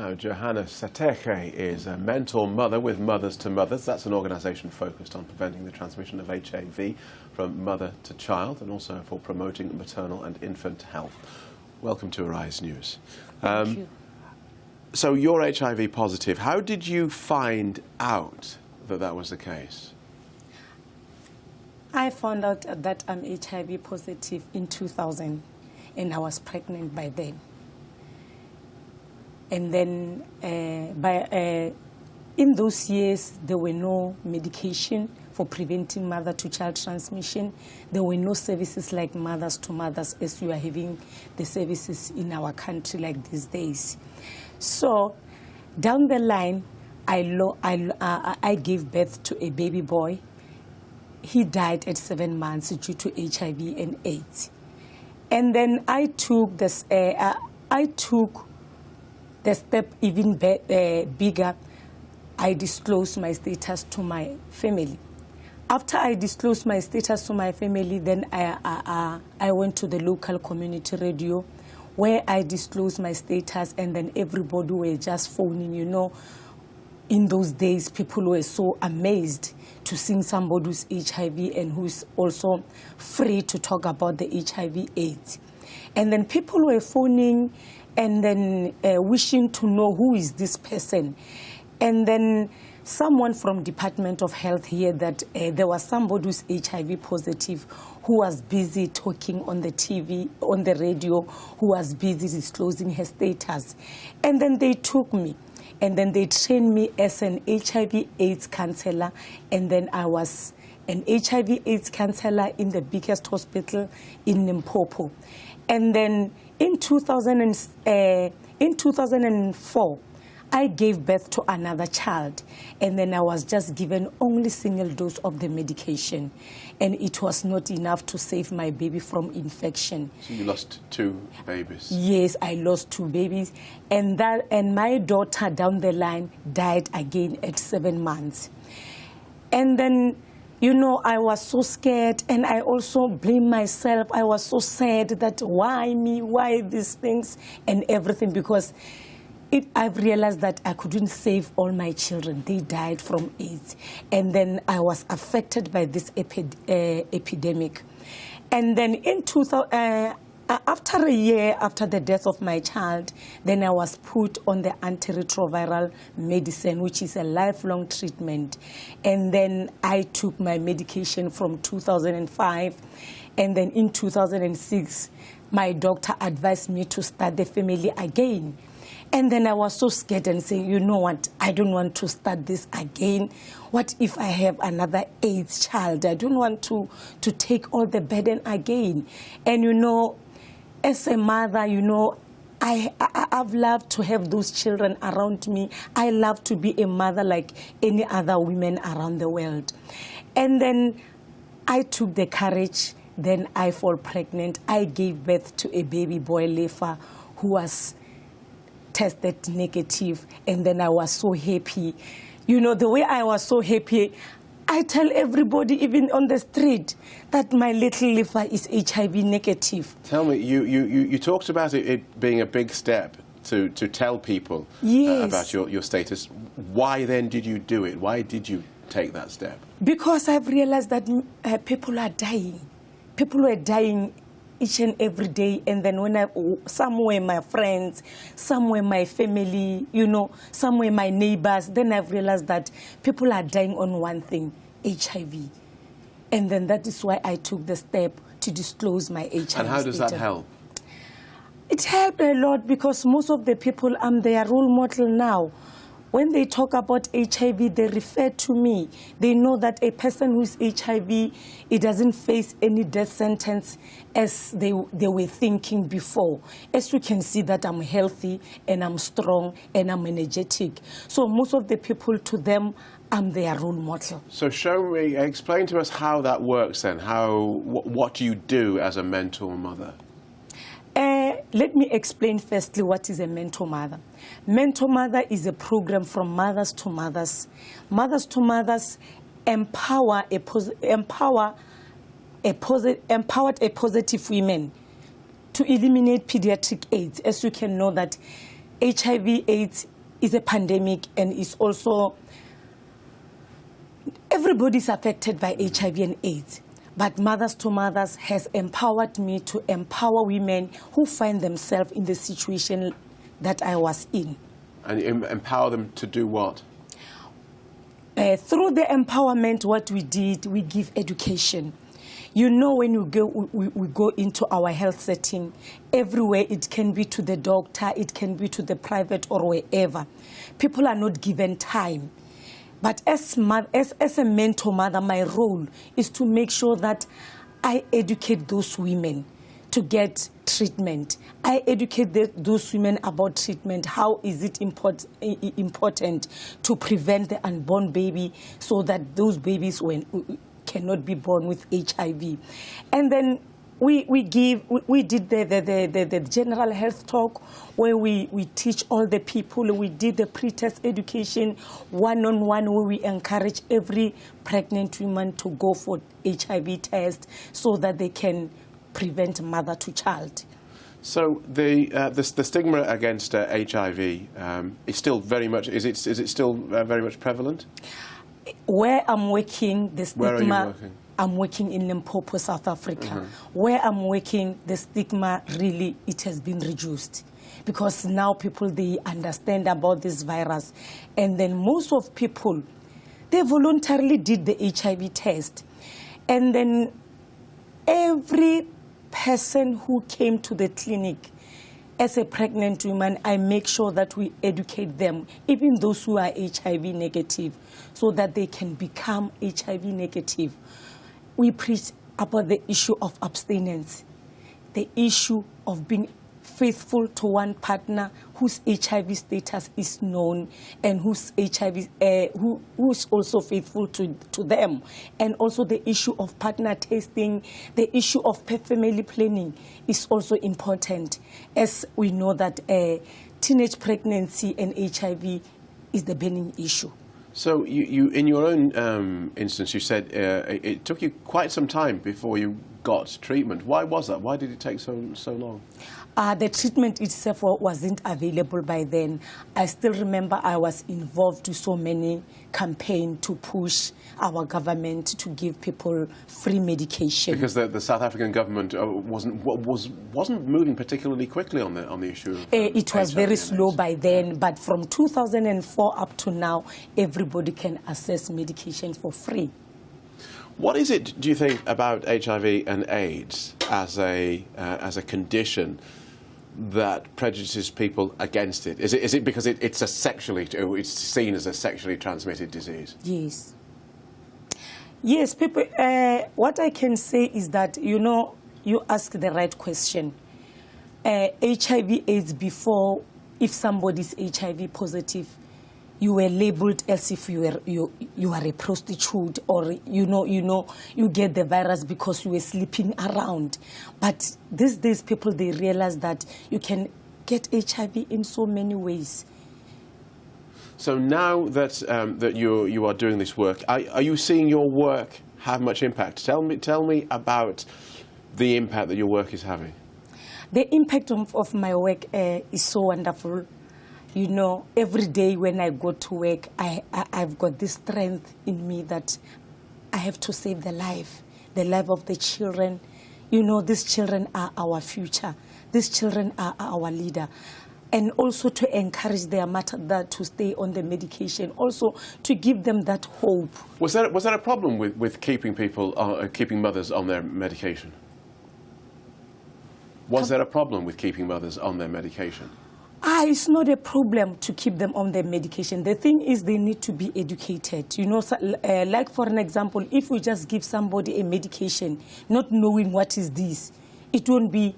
Now, Johanna Satekge is a mentor mother with Mothers to Mothers. That's an organisation focused on preventing the transmission of HIV from mother to child and also for promoting maternal and infant health. Welcome to Arise News. Thank you. So you're HIV positive. How did you find out that that was the case? I found out that I'm HIV positive in 2000 and I was pregnant by then. And then in those years, there were no medication for preventing mother-to-child transmission. There were no services like Mothers to Mothers as we are having the services in our country like these days. So down the line, I gave birth to a baby boy. He died at 7 months due to HIV and AIDS. And then I took this. The step even bigger. I disclosed my status to my family. After I disclosed my status to my family, then I went to the local community radio where I disclosed my status, and then everybody were just phoning, you know. In those days, people were so amazed to see somebody who's HIV and who's also free to talk about the HIV/AIDS. And then people were phoning and then wishing to know who is this person. And then someone from Department of Health here that there was somebody who's HIV positive who was busy talking on the TV, on the radio, who was busy disclosing her status. And then they took me. And then they trained me as an HIV/AIDS counselor. And then I was an HIV/AIDS counselor in the biggest hospital in Limpopo. And then in 2004, I gave birth to another child, and then I was just given only single dose of the medication, and it was not enough to save my baby from infection. So you lost 2 babies? Yes, I lost 2 babies, and my daughter down the line died again at 7 months. And then, you know, I was so scared, and I also blamed myself. I was so sad that why me, why these things and everything, because I've realized that I couldn't save all my children. They died from AIDS. And then I was affected by this epidemic. And then after a year after the death of my child, then I was put on the antiretroviral medicine, which is a lifelong treatment. And then I took my medication from 2005. And then in 2006, my doctor advised me to start the family again. And then I was so scared and saying, you know what, I don't want to start this again. What if I have another AIDS child? I don't want to take all the burden again. And, you know, as a mother, you know, I've loved to have those children around me. I love to be a mother like any other women around the world. And then I took the courage. Then I fall pregnant. I gave birth to a baby boy, Lefa, who was tested negative, and then I was so happy. You know, the way I was so happy, I tell everybody, even on the street, that my little Lefa is HIV negative. Tell me, you talked about it being a big step to tell people about your status. Why then did you do it? Why did you take that step? Because I've realized that people are dying. People were dying each and every day, and then when some were my friends, some were my family, you know, some were my neighbors, then I've realized that people are dying on one thing, HIV. And then that is why I took the step to disclose my HIV. And how does that help? It helped a lot because most of the people, I'm their role model now. When they talk about HIV, they refer to me. They know that a person who is HIV, it doesn't face any death sentence as they were thinking before. As you can see that I'm healthy and I'm strong and I'm energetic. So most of the people, to them, I'm their role model. So explain to us how that works then. What do you do as a mentor mother? Let me explain firstly what is a mentor mother. Mentor mother is a program from Mothers to Mothers. Mothers to Mothers empowered a positive women to eliminate pediatric AIDS. As you can know that HIV/AIDS is a pandemic, and it's also, everybody's affected by HIV and AIDS. But Mothers to Mothers has empowered me to empower women who find themselves in the situation that I was in. And you empower them to do what? Through the empowerment, what we did, we give education. You know, when we go into our health setting, everywhere, it can be to the doctor, it can be to the private or wherever. People are not given time. But as a mentor mother, my role is to make sure that I educate those women to get treatment. I educate those women about treatment. How is it important to prevent the unborn baby so that those babies cannot be born with HIV? And then we did the general health talk where we teach all the people. We did the pre-test education one-on-one where we encourage every pregnant woman to go for HIV test so that they can prevent mother to child. So the stigma against HIV is still very much, is it still very much prevalent? Where I'm working, the stigma. Where are you working? I'm working in Limpopo, South Africa. Where I'm working, the stigma really, it has been reduced. Because now people, they understand about this virus. And then most of people, they voluntarily did the HIV test. And then every person who came to the clinic as a pregnant woman, I make sure that we educate them, even those who are HIV negative, so that they can become HIV negative. We preach about the issue of abstinence, the issue of being faithful to one partner whose HIV status is known and whose who's also faithful to them, and also the issue of partner testing, the issue of family planning is also important, as we know that teenage pregnancy and HIV is the burning issue. So you in your own instance, you said it took you quite some time before you got treatment. Why was that? Why did it take so long? The treatment itself wasn't available by then. I still remember I was involved in so many campaigns to push our government to give people free medication. Because the South African government wasn't moving particularly quickly on the issue of it was very slow by then, but from 2004 up to now, everybody can access medication for free. What is it, do you think, about HIV and AIDS as a condition that prejudices people against it? Is it because it's seen as a sexually transmitted disease? Yes. Yes, people. What I can say is that, you know, you ask the right question. HIV/AIDS before, if somebody is HIV positive, you were labeled as if you are a prostitute, or you get the virus because you were sleeping around. But these days, people, they realize that you can get HIV in so many ways. So now that that you are doing this work, are you seeing your work have much impact? Tell me about the impact that your work is having. The impact of my work is so wonderful. You know, every day when I go to work, I've got this strength in me that I have to save the life of the children. You know, these children are our future. These children are our leader. And also to encourage their mother to stay on the medication, also to give them that hope. Was that a problem with keeping keeping mothers on their medication? Was there a problem with keeping mothers on their medication? It's not a problem to keep them on their medication. The thing is, they need to be educated. You know, like for an example, if we just give somebody a medication, not knowing what is this, it won't be.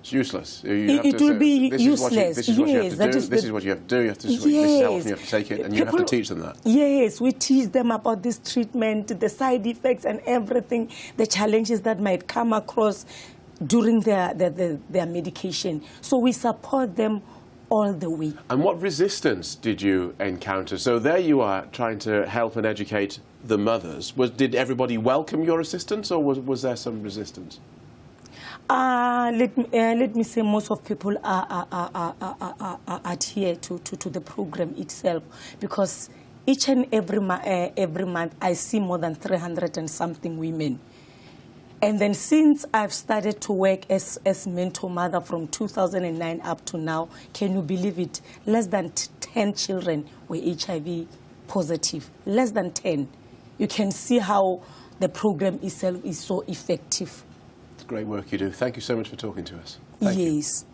It's useless. It will be useless. This is what you have to do. This is what you have to do. This is how often you have to take it, and you have to teach them that. Yes, we teach them about this treatment, the side effects and everything, the challenges that might come across during their medication. So we support them all the way. And what resistance did you encounter? So there you are trying to help and educate the mothers. Did everybody welcome your assistance, or was there some resistance? Let me say most of people adhere to the program itself, because each and every month I see more than 300 and something women. And then since I've started to work as mentor mother from 2009 up to now, can you believe it? Less than 10 children were HIV positive. Less than 10. You can see how the program itself is so effective. It's great work you do. Thank you so much for talking to us. Thank you. Yes.